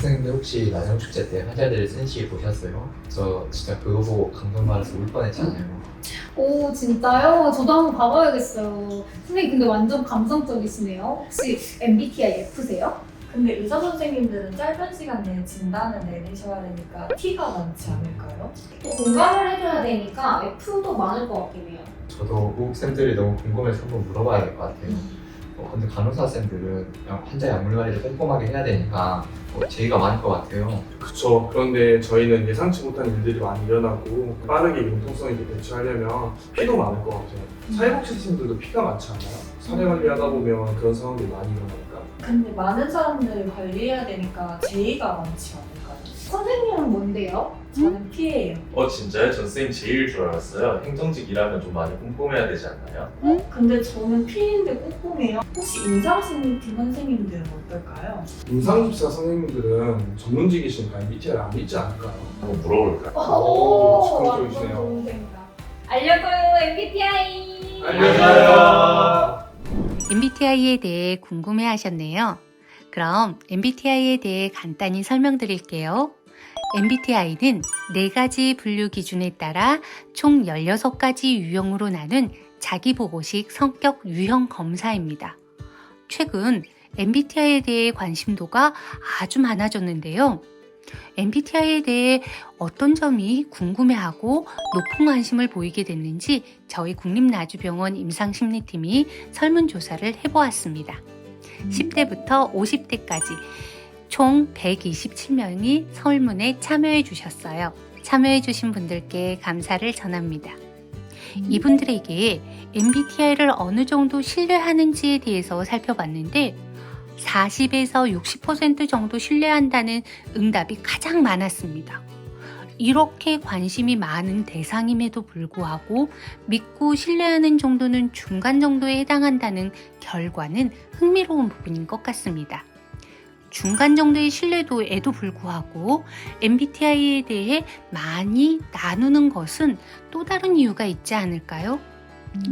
선생님들 혹시 나정축제 때 환자들 쓴 시 보셨어요? 저 진짜 그거 보고 감동받아서 울 뻔했잖아요. 오, 진짜요? 저도 한번 봐봐야겠어요. 선생님 근데 완전 감성적이시네요. 혹시 MBTI F세요? 근데 의사 선생님들은 짧은 시간 내에 진단을 내리셔야 되니까 T가 많지 않을까요? 공감을 해줘야 되니까 F도 많을 것 같긴 해요. 저도 호흡쌤들이 너무 궁금해서 한번 물어봐야 될 것 같아요. 근데 간호사쌤들은 환자 약물 관리를 꼼꼼하게 해야 되니까 제의가 많을 것 같아요. 그쵸. 그런데 저희는 예상치 못한 일들이 많이 일어나고 빠르게 융통성 있게 대처하려면 피도 많을 것 같아요. 사회복지팀들도 피가 많지 않나요? 사례 관리하다 보면 그런 상황들이 많이 일어나니까. 근데 많은 사람들을 관리해야 되니까 제의가 많지 않을까요? 선생님은 뭔데요? 저는 P예요. 진짜요? 전 선생님 제일 줄 알았어요. 행정직 일하면 좀 많이 꼼꼼해야 되지 않나요? 근데 저는 P인데 꼼꼼해요. 혹시 인상심리팀 선생님들은 어떨까요? 임상집사 선생님들은 전문직이시니까 MBTI를 안 믿지 않을까요? 한번 물어볼까요? 오, 완전 즉흥적이시네요. 좋은 생각. 알려줘요, MBTI! 알려줘요. MBTI에 대해 궁금해 하셨네요. 그럼 MBTI에 대해 간단히 설명드릴게요. MBTI는 4가지 분류 기준에 따라 총 16가지 유형으로 나눈 자기보고식 성격 유형 검사입니다. 최근 MBTI에 대해 관심도가 아주 많아졌는데요. MBTI에 대해 어떤 점이 궁금해하고 높은 관심을 보이게 됐는지 저희 국립나주병원 임상심리팀이 설문조사를 해보았습니다. 10대부터 50대까지 총 127명이 설문에 참여해 주셨어요. 참여해 주신 분들께 감사를 전합니다. 이분들에게 MBTI를 어느 정도 신뢰하는지에 대해서 살펴봤는데 40에서 60% 정도 신뢰한다는 응답이 가장 많았습니다. 이렇게 관심이 많은 대상임에도 불구하고 믿고 신뢰하는 정도는 중간 정도에 해당한다는 결과는 흥미로운 부분인 것 같습니다. 중간 정도의 신뢰도에도 불구하고 MBTI에 대해 많이 나누는 것은 또 다른 이유가 있지 않을까요?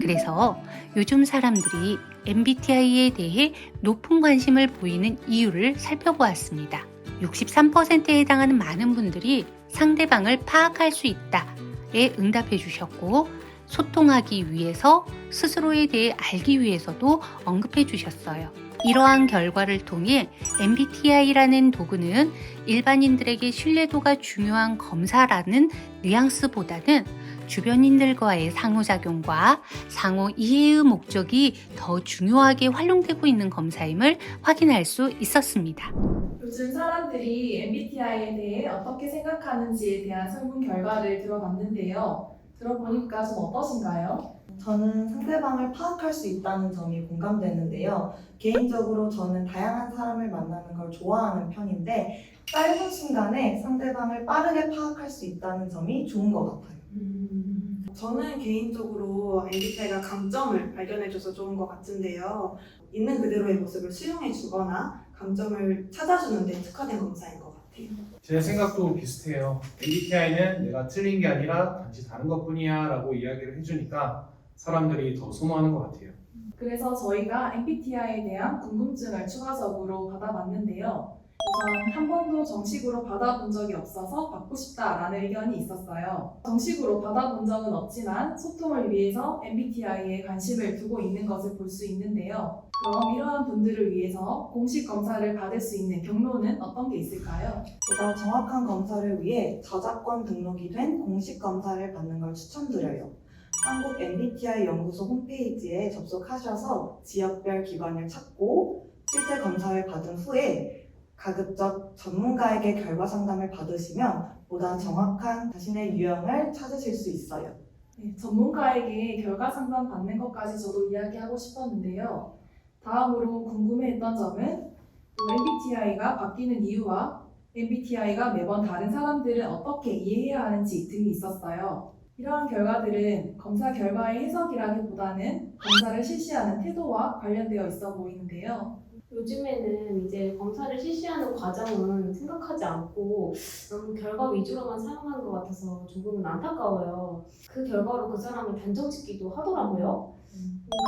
그래서 요즘 사람들이 MBTI에 대해 높은 관심을 보이는 이유를 살펴보았습니다. 63%에 해당하는 많은 분들이 상대방을 파악할 수 있다에 응답해 주셨고, 소통하기 위해서 스스로에 대해 알기 위해서도 언급해 주셨어요. 이러한 결과를 통해 MBTI라는 도구는 일반인들에게 신뢰도가 중요한 검사라는 뉘앙스보다는 주변인들과의 상호작용과 상호 이해의 목적이 더 중요하게 활용되고 있는 검사임을 확인할 수 있었습니다. 요즘 사람들이 MBTI에 대해 어떻게 생각하는지에 대한 설문 결과를 들어봤는데요. 들어보니까 좀 어떠신가요? 저는 상대방을 파악할 수 있다는 점이 공감되는데요. 개인적으로 저는 다양한 사람을 만나는 걸 좋아하는 편인데 짧은 순간에 상대방을 빠르게 파악할 수 있다는 점이 좋은 것 같아요. 저는 개인적으로 MBTI가 강점을 발견해줘서 좋은 것 같은데요. 있는 그대로의 모습을 수용해주거나 강점을 찾아주는 데 특화된 검사인 것 같아요. 제 생각도 비슷해요. MBTI는 내가 틀린 게 아니라 단지 다른 것뿐이야 라고 이야기를 해주니까 사람들이 더 선호하는 것 같아요. 그래서 저희가 MBTI에 대한 궁금증을 추가적으로 받아봤는데요. 우선 한 번도 정식으로 받아본 적이 없어서 받고 싶다라는 의견이 있었어요. 정식으로 받아본 적은 없지만 소통을 위해서 MBTI에 관심을 두고 있는 것을 볼 수 있는데요. 그럼 이러한 분들을 위해서 공식 검사를 받을 수 있는 경로는 어떤 게 있을까요? 보다 정확한 검사를 위해 저작권 등록이 된 공식 검사를 받는 걸 추천드려요. 한국 MBTI 연구소 홈페이지에 접속하셔서 지역별 기관을 찾고 실제 검사를 받은 후에 가급적 전문가에게 결과 상담을 받으시면 보다 정확한 자신의 유형을 찾으실 수 있어요. 네, 전문가에게 결과 상담 받는 것까지 저도 이야기하고 싶었는데요. 다음으로 궁금해했던 점은 또 MBTI가 바뀌는 이유와 MBTI가 매번 다른 사람들은 어떻게 이해해야 하는지 등이 있었어요. 이러한 결과들은 검사 결과의 해석이라기보다는 검사를 실시하는 태도와 관련되어 있어 보이는데요. 요즘에는 이제 검사를 실시하는 과정은 생각하지 않고 너무 결과 위주로만 사용하는 것 같아서 조금은 안타까워요. 그 결과로 그 사람을 단정짓기도 하더라고요.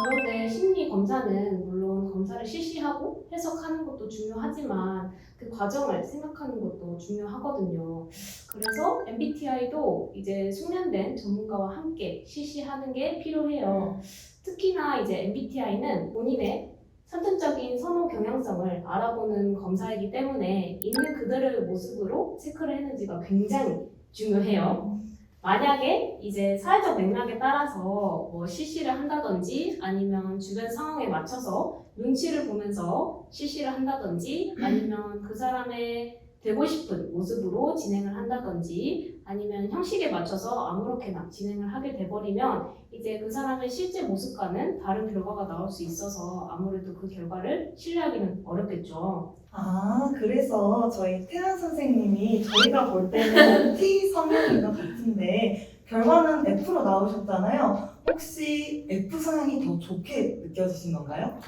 그런데 심리 검사는 물론 검사를 실시하고 해석하는 것도 중요하지만 그 그 과정을 생각하는 것도 중요하거든요. 그래서 MBTI도 이제 숙련된 전문가와 함께 실시하는 게 필요해요. 특히나 이제 MBTI는 본인의 선천적인 선호 경향성을 알아보는 검사이기 때문에 있는 그대로의 모습으로 체크를 했는지가 굉장히 중요해요. 만약에 이제 사회적 맥락에 따라서 뭐 실시를 한다든지 아니면 주변 상황에 맞춰서 눈치를 보면서 실시를 한다든지 아니면 그 사람의 되고 싶은 모습으로 진행을 한다든지 아니면 형식에 맞춰서 아무렇게나 진행을 하게 돼버리면 이제 그 사람의 실제 모습과는 다른 결과가 나올 수 있어서 아무래도 그 결과를 신뢰하기는 어렵겠죠. 아, 그래서 저희 태연 선생님이 저희가 볼 때는 T 성향인 것 같은데 결과는 F로 나오셨잖아요. 혹시 F 성향이 더 좋게 느껴지신 건가요?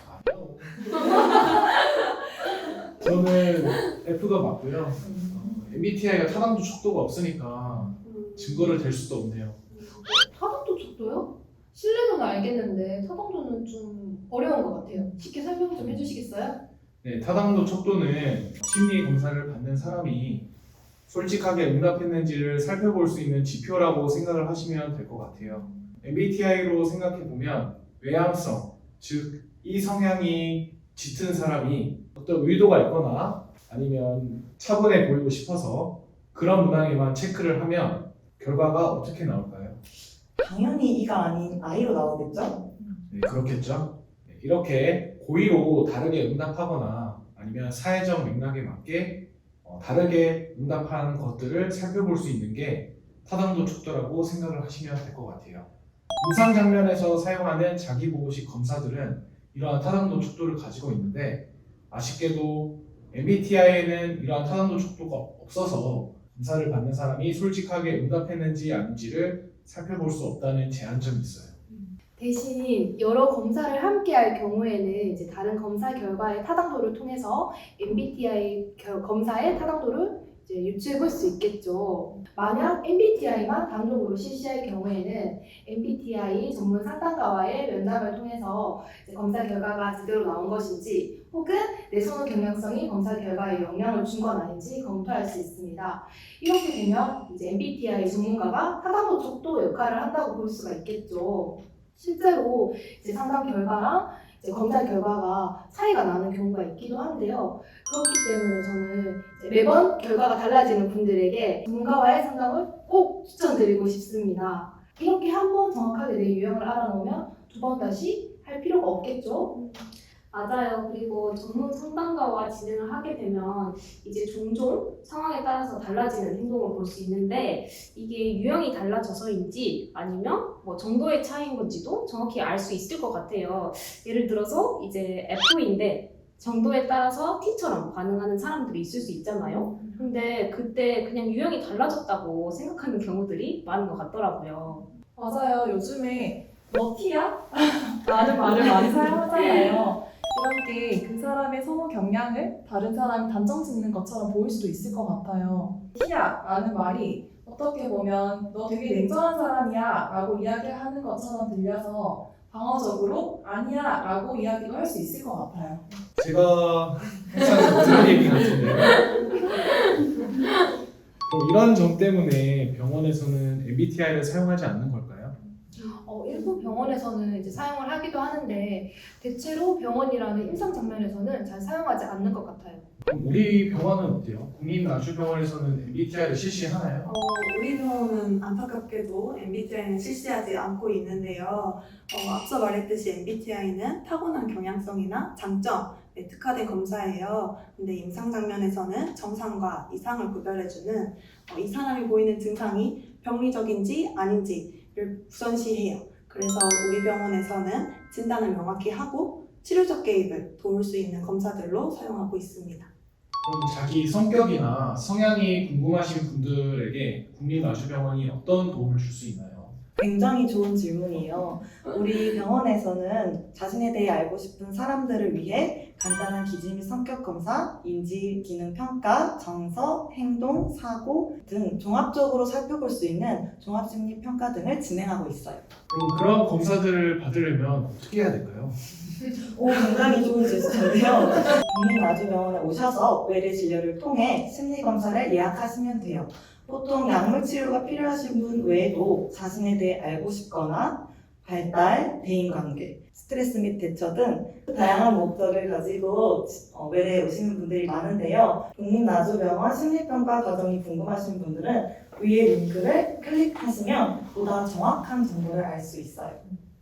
저는 F가 맞고요. MBTI가 타당도 척도가 없으니까 증거를 댈 수도 없네요. 타당도 척도요? 신뢰도는 알겠는데 타당도는 좀 어려운 것 같아요. 쉽게 설명 좀 해주시겠어요? 네, 타당도 척도는 심리 검사를 받는 사람이 솔직하게 응답했는지를 살펴볼 수 있는 지표라고 생각을 하시면 될 것 같아요. MBTI로 생각해보면 외향성, 즉 이 성향이 짙은 사람이 어떤 의도가 있거나 아니면 차분해 보이고 싶어서 그런 문항에만 체크를 하면 결과가 어떻게 나올까요? 당연히 E가 아닌 I로 나오겠죠? 네, 그렇겠죠. 네, 이렇게 고의로 다르게 응답하거나 아니면 사회적 맥락에 맞게 다르게 응답하는 것들을 살펴볼 수 있는 게 타당도 척도라고 생각을 하시면 될 것 같아요. 임상 장면에서 사용하는 자기보고식 검사들은 이러한 타당도 척도를 가지고 있는데 아쉽게도 MBTI에는 이러한 타당도 척도가 없어서 검사를 받는 사람이 솔직하게 응답했는지 아닌지를 살펴볼 수 없다는 제한점이 있어요. 대신 여러 검사를 함께 할 경우에는 이제 다른 검사 결과의 타당도를 통해서 MBTI 검사의 타당도를 이제 유추해 볼 수 있겠죠. 만약 MBTI만 단독으로 실시할 경우에는 MBTI 전문 상담가와의 면담을 통해서 이제 검사 결과가 제대로 나온 것인지 혹은 내 선호 경향성이 검사 결과에 영향을 준 건 아닌지 검토할 수 있습니다. 이렇게 되면 이제 MBTI 전문가가 타당도 척도 역할을 한다고 볼 수가 있겠죠. 실제로 이제 상담 결과랑 이제 검사 결과가 차이가 나는 경우가 있기도 한데요. 그렇기 때문에 저는 이제 매번 결과가 달라지는 분들에게 전문가와의 상담을 꼭 추천드리고 싶습니다. 이렇게 한 번 정확하게 내 유형을 알아놓으면 두 번 다시 할 필요가 없겠죠? 맞아요. 그리고 전문 상담가와 진행을 하게 되면 이제 종종 상황에 따라서 달라지는 행동을 볼 수 있는데 이게 유형이 달라져서인지 아니면 뭐 정도의 차이인 건지도 정확히 알 수 있을 것 같아요. 예를 들어서 이제 F인데 정도에 따라서 T처럼 반응하는 사람들이 있을 수 있잖아요. 근데 그때 그냥 유형이 달라졌다고 생각하는 경우들이 많은 것 같더라고요. 맞아요. 요즘에 너 T야? 라는 말을 많이 사용하잖아요. 이런 게 그 사람의 선호 경향을 다른 사람이 단정 짓는 것처럼 보일 수도 있을 것 같아요. T야 라는 말이 어떻게 보면 너 되게 냉정한 사람이야 라고 이야기를 하는 것처럼 들려서 방어적으로 아니야 라고 이야기도 할 수 있을 것 같아요. 제가 항상 들은 얘기 같은데요. 그럼 이런 점 때문에 병원에서는 MBTI를 사용하지 않는 걸까요? 일부 병원에서는 이제 사용을 하기도 하는데 대체로 병원이라는 임상 장면에서는 잘 사용하지 않는 것 같아요. 그럼 우리 병원은 어때요? 국민나주병원에서는 MBTI를 실시하나요? 우리 병원은 안타깝게도 MBTI는 실시하지 않고 있는데요. 앞서 말했듯이 MBTI는 타고난 경향성이나 장점에 특화된 검사예요. 근데 임상 장면에서는 정상과 이상을 구별해주는 이 사람이 보이는 증상이 병리적인지 아닌지를 우선시해요. 그래서 우리 병원에서는 진단을 명확히 하고 치료적 개입을 도울 수 있는 검사들로 사용하고 있습니다. 그럼 자기 성격이나 성향이 궁금하신 분들에게 국민나주병원이 어떤 도움을 줄 수 있나요? 굉장히 좋은 질문이에요. 우리 병원에서는 자신에 대해 알고 싶은 사람들을 위해 간단한 기질 및 성격 검사, 인지 기능 평가, 정서, 행동, 사고 등 종합적으로 살펴볼 수 있는 종합심리 평가 등을 진행하고 있어요. 그럼 그런 검사들을 받으려면 어떻게 해야 될까요? 오, 굉장히 좋은 제스처인데요. 국민나주병원에 오셔서 외래 진료를 통해 심리검사를 예약하시면 돼요. 보통 약물 치료가 필요하신 분 외에도 자신에 대해 알고 싶거나 발달, 대인관계, 스트레스 및 대처 등 다양한 목적을 가지고 외래에 오시는 분들이 많은데요. 국민나주병원 심리평가 과정이 궁금하신 분들은 위에 링크를 클릭하시면 보다 정확한 정보를 알 수 있어요.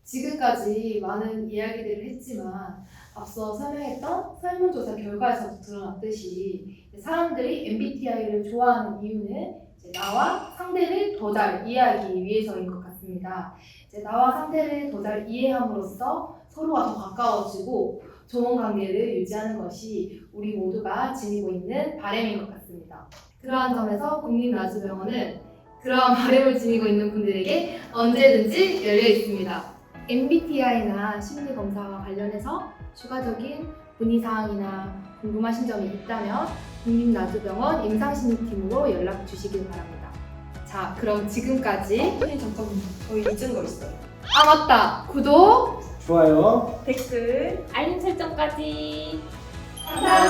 지금까지 많은 이야기들을 했지만 앞서 설명했던 설문조사 결과에서도 드러났듯이 사람들이 MBTI를 좋아하는 이유는 나와 상대를 더 잘 이해하기 위해서인 것 같습니다. 나와 상대를 더 잘 이해함으로써 서로가 더 가까워지고 좋은 관계를 유지하는 것이 우리 모두가 지니고 있는 바람인 것 같습니다. 그러한 점에서 국민나주병원은 그러한 바람을 지니고 있는 분들에게 언제든지 열려 있습니다. MBTI나 심리검사와 관련해서 추가적인 문의사항이나 궁금하신 점이 있다면 국민나주병원 임상심리팀으로 연락 주시길 바랍니다. 자, 그럼 지금까지 선생님 잠깐만요. 저희 잊은 거 있어요. 아 맞다! 구독! 좋아요. 댓글 알림 설정까지. 감사합니다.